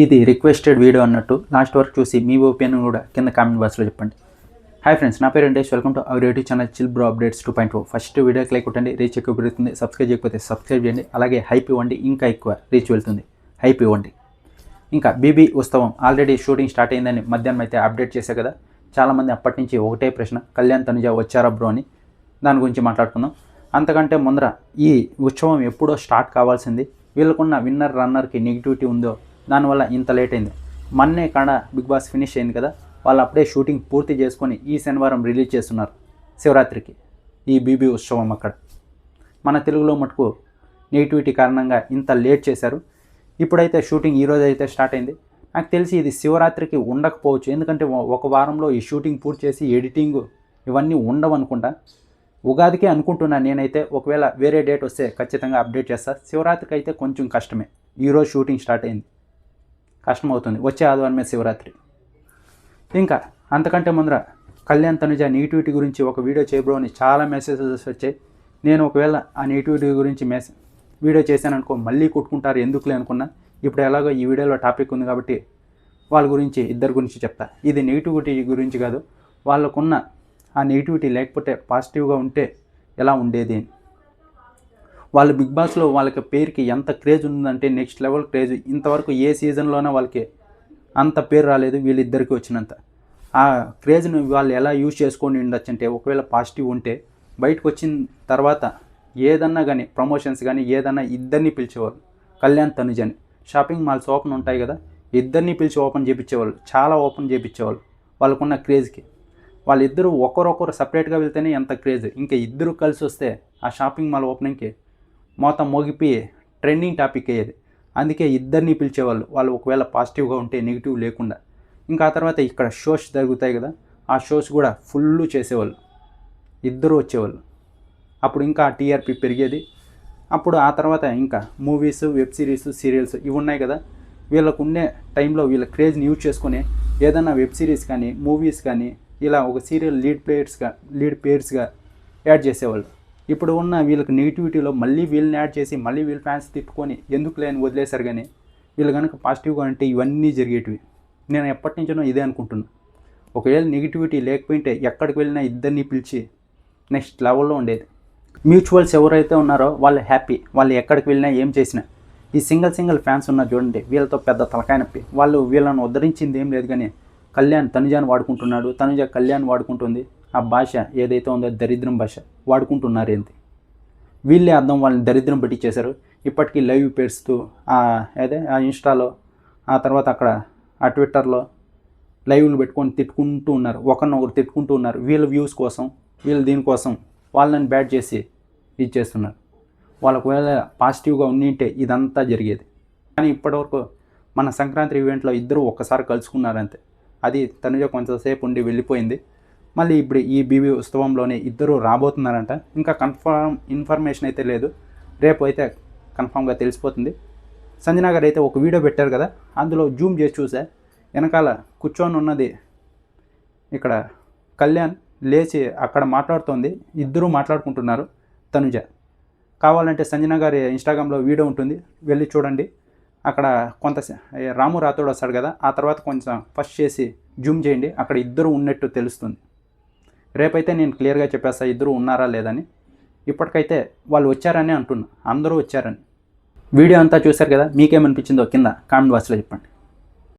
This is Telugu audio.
ఇది రిక్వెస్టెడ్ వీడియో అన్నట్టు లాస్ట్ వరకు చూసి మీ ఒపీనియన్ కూడా కింద కామెంట్ బాక్స్లో చెప్పండి. హాయ్ ఫ్రెండ్స్, నా పేరు Venkatesh. Welcome to our YouTube channel chill bro updates 2.0. First వీడియోకి లైక్ కొట్టండి, రీచ్ ఎక్కువ పెరుగుతుంది. సబ్స్క్రైబ్ చేయకపోతే సబ్స్క్రైబ్ చేయండి. అలాగే హైప్ ఇవ్వండి, ఇంకా ఎక్కువ రీచ్ వెళ్తుంది. హైప్ ఇవ్వండి. ఇంకా బీబీ ఉత్సవం ఆల్రెడీ షూటింగ్ స్టార్ట్ అయిందని మధ్యాహ్నం అయితే అప్డేట్ చేశా కదా. చాలామంది అప్పటి నుంచి ఒకటే ప్రశ్న, కళ్యాణ్ తనుజ వచ్చారా బ్రో అని. దాని గురించి మాట్లాడుకుందాం. అంతకంటే ముందర ఈ ఉత్సవం ఎప్పుడో స్టార్ట్ కావాల్సింది. వీళ్ళకున్న విన్నర్ రన్నర్కి నెగిటివిటీ ఉందో దానివల్ల ఇంత లేట్ అయింది. మొన్నే కాడ బిగ్ బాస్ ఫినిష్ అయింది కదా, వాళ్ళు అప్పుడే షూటింగ్ పూర్తి చేసుకొని ఈ శనివారం రిలీజ్ చేస్తున్నారు శివరాత్రికి ఈ బీబీ ఉత్సవం. అక్కడ మన తెలుగులో మటుకు నెగిటివిటీ కారణంగా ఇంత లేట్ చేశారు. ఇప్పుడైతే షూటింగ్ ఈరోజు అయితే స్టార్ట్ అయింది. నాకు తెలిసి ఇది శివరాత్రికి ఉండకపోవచ్చు, ఎందుకంటే ఒక వారంలో ఈ షూటింగ్ పూర్తి చేసి ఎడిటింగ్ ఇవన్నీ ఉండవు అనుకుంటా. ఉగాదికే అనుకుంటున్నాను నేనైతే. ఒకవేళ వేరే డేట్ వస్తే ఖచ్చితంగా అప్డేట్ చేస్తా. శివరాత్రికి అయితే కొంచెం కష్టమే. ఈరోజు షూటింగ్ స్టార్ట్ అయింది, కష్టం అవుతుంది. వచ్చే ఆదివారమే శివరాత్రి. ఇంకా అంతకంటే ముందర కళ్యాణ్ తనుజ నెగిటివిటీ గురించి ఒక వీడియో చేయబ్రో అని చాలా మెసేజెస్ వచ్చాయి. నేను ఒకవేళ ఆ నెగిటివిటీ గురించి వీడియో చేశాను అనుకో, మళ్ళీ కొట్టుకుంటారు ఎందుకులే అనుకున్నా. ఇప్పుడు ఎలాగో ఈ వీడియోలో టాపిక్ ఉంది కాబట్టి వాళ్ళ గురించి, ఇద్దరు గురించి చెప్తా. ఇది నెగిటివిటీ గురించి కాదు, వాళ్ళకున్న ఆ నెగిటివిటీ లేకపోతే పాజిటివ్గా ఉంటే ఎలా ఉండేది అని. వాళ్ళు బిగ్ బాస్లో వాళ్ళకి పేరుకి ఎంత క్రేజ్ ఉందంటే నెక్స్ట్ లెవెల్ క్రేజ్. ఇంతవరకు ఏ సీజన్లోనే వాళ్ళకి అంత పేరు రాలేదు, వీళ్ళిద్దరికి వచ్చినంత. ఆ క్రేజ్ను వాళ్ళు ఎలా యూజ్ చేసుకొని ఉండొచ్చు అంటే, ఒకవేళ పాజిటివ్ ఉంటే బయటకు వచ్చిన తర్వాత ఏదన్నా కానీ ప్రమోషన్స్ కానీ ఏదన్నా ఇద్దరిని పిలిచేవాళ్ళు. కళ్యాణ్ తనుజని షాపింగ్ మాల్స్ ఓపెన్ ఉంటాయి కదా, ఇద్దరిని పిలిచి ఓపెన్ చేయించేవాళ్ళు, చాలా ఓపెన్ చేయించేవాళ్ళు వాళ్ళకున్న క్రేజ్కి. వాళ్ళిద్దరూ ఒకరొకరు సపరేట్గా వెళ్తేనే ఎంత క్రేజ్, ఇంకా ఇద్దరు కలిసి వస్తే ఆ షాపింగ్ మాల్ ఓపెనింగ్కి మొత్తం మోగిపోయి ట్రెండింగ్ టాపిక్ అయ్యేది. అందుకే ఇద్దరిని పిలిచేవాళ్ళు, వాళ్ళు ఒకవేళ పాజిటివ్గా ఉంటే, నెగిటివ్ లేకుండా. ఇంకా ఆ తర్వాత ఇక్కడ షోస్ జరుగుతాయి కదా, ఆ షోస్ కూడా ఫుల్ చేసేవాళ్ళు, ఇద్దరు వచ్చేవాళ్ళు. అప్పుడు ఇంకా టీఆర్పీ పెరిగేది. అప్పుడు ఆ తర్వాత ఇంకా మూవీస్, వెబ్ సిరీస్, సీరియల్స్ ఇవి ఉన్నాయి కదా, వీళ్ళకు ఉండే టైంలో వీళ్ళ క్రేజ్ని యూజ్ చేసుకుని ఏదైనా వెబ్ సిరీస్ కానీ మూవీస్ కానీ ఇలా ఒక సీరియల్ లీడ్ పేర్స్గా యాడ్ చేసేవాళ్ళు. ఇప్పుడు ఉన్న వీళ్ళకి నెగిటివిటీలో మళ్ళీ వీళ్ళని యాడ్ చేసి మళ్ళీ వీళ్ళ ఫ్యాన్స్ తిట్టుకొని ఎందుకు లేని వదిలేశారు. కానీ వీళ్ళు కనుక పాజిటివ్గా అంటే ఇవన్నీ జరిగేటివి. నేను ఎప్పటి నుంచో ఇదే అనుకుంటున్నాను. ఒకవేళ నెగిటివిటీ లేకపోయింటే ఎక్కడికి వెళ్ళినా ఇద్దరిని పిలిచి నెక్స్ట్ లెవెల్లో ఉండేది. మ్యూచువల్స్ ఎవరైతే ఉన్నారో వాళ్ళు హ్యాపీ, వాళ్ళు ఎక్కడికి వెళ్ళినా ఏం చేసినా. ఈ సింగిల్ ఫ్యాన్స్ ఉన్నారు చూడండి, వీళ్ళతో పెద్ద తలకాయ నొప్పి. వాళ్ళు వీళ్ళని ఉద్ధరించింది ఏం లేదు, కానీ కళ్యాణ్ తనుజాని వాడుకుంటున్నాడు, తనుజ కళ్యాణ్ వాడుకుంటుంది. ఆ భాష ఏదైతే ఉందో దరిద్రం భాష వాడుకుంటున్నారు. ఏంటి వీళ్ళే అర్థం వాళ్ళని దరిద్రం పెట్టించేశారు. ఇప్పటికీ లైవ్ పెడుస్తూ ఆ ఇన్స్టాలో, ఆ తర్వాత అక్కడ ఆ ట్విట్టర్లో లైవ్లు పెట్టుకొని తిట్టుకుంటూ ఉన్నారు, ఒకరినొకరు తిట్టుకుంటూ ఉన్నారు. వీళ్ళ వ్యూస్ కోసం, వీళ్ళు దీనికోసం వాళ్ళని బ్యాట్ చేసి ఇచ్చేస్తున్నారు. వాళ్ళకు వేళ పాజిటివ్గా ఉండింటే ఇదంతా జరిగేది. కానీ ఇప్పటివరకు మన సంక్రాంతి ఈవెంట్లో ఇద్దరు ఒక్కసారి కలుసుకున్నారంతే. అది తనుజ కొంచెంసేపు ఉండి వెళ్ళిపోయింది. మళ్ళీ ఇప్పుడు ఈ బీబీ ఉత్సవంలోనే ఇద్దరు రాబోతున్నారంట. ఇంకా కన్ఫర్మ్ ఇన్ఫర్మేషన్ అయితే లేదు, రేపు అయితే కన్ఫామ్గా తెలిసిపోతుంది. సంజన గారు అయితే ఒక వీడియో పెట్టారు కదా, అందులో జూమ్ చేసి చూసా, వెనకాల కూర్చొని ఉన్నది ఇక్కడ కళ్యాణ్ లేచి అక్కడ మాట్లాడుతోంది, ఇద్దరూ మాట్లాడుకుంటున్నారు తనుజ. కావాలంటే సంజన గారి ఇన్స్టాగ్రామ్లో వీడియో ఉంటుంది, వెళ్ళి చూడండి. అక్కడ కొంత రాము రాథోడ్ వస్తాడు కదా, ఆ తర్వాత కొంచెం ఫస్ట్ చేసి జూమ్ చేయండి, అక్కడ ఇద్దరు ఉన్నట్టు తెలుస్తుంది. రేపైతే నేను క్లియర్గా చెప్పేస్తా ఇద్దరు ఉన్నారా లేదని. ఇప్పటికైతే వాళ్ళు వచ్చారని అంటున్నా, అందరూ వచ్చారని. వీడియో అంతా చూశారు కదా, మీకేమనిపించిందో కింద కామెంట్ బాక్స్లో చెప్పండి.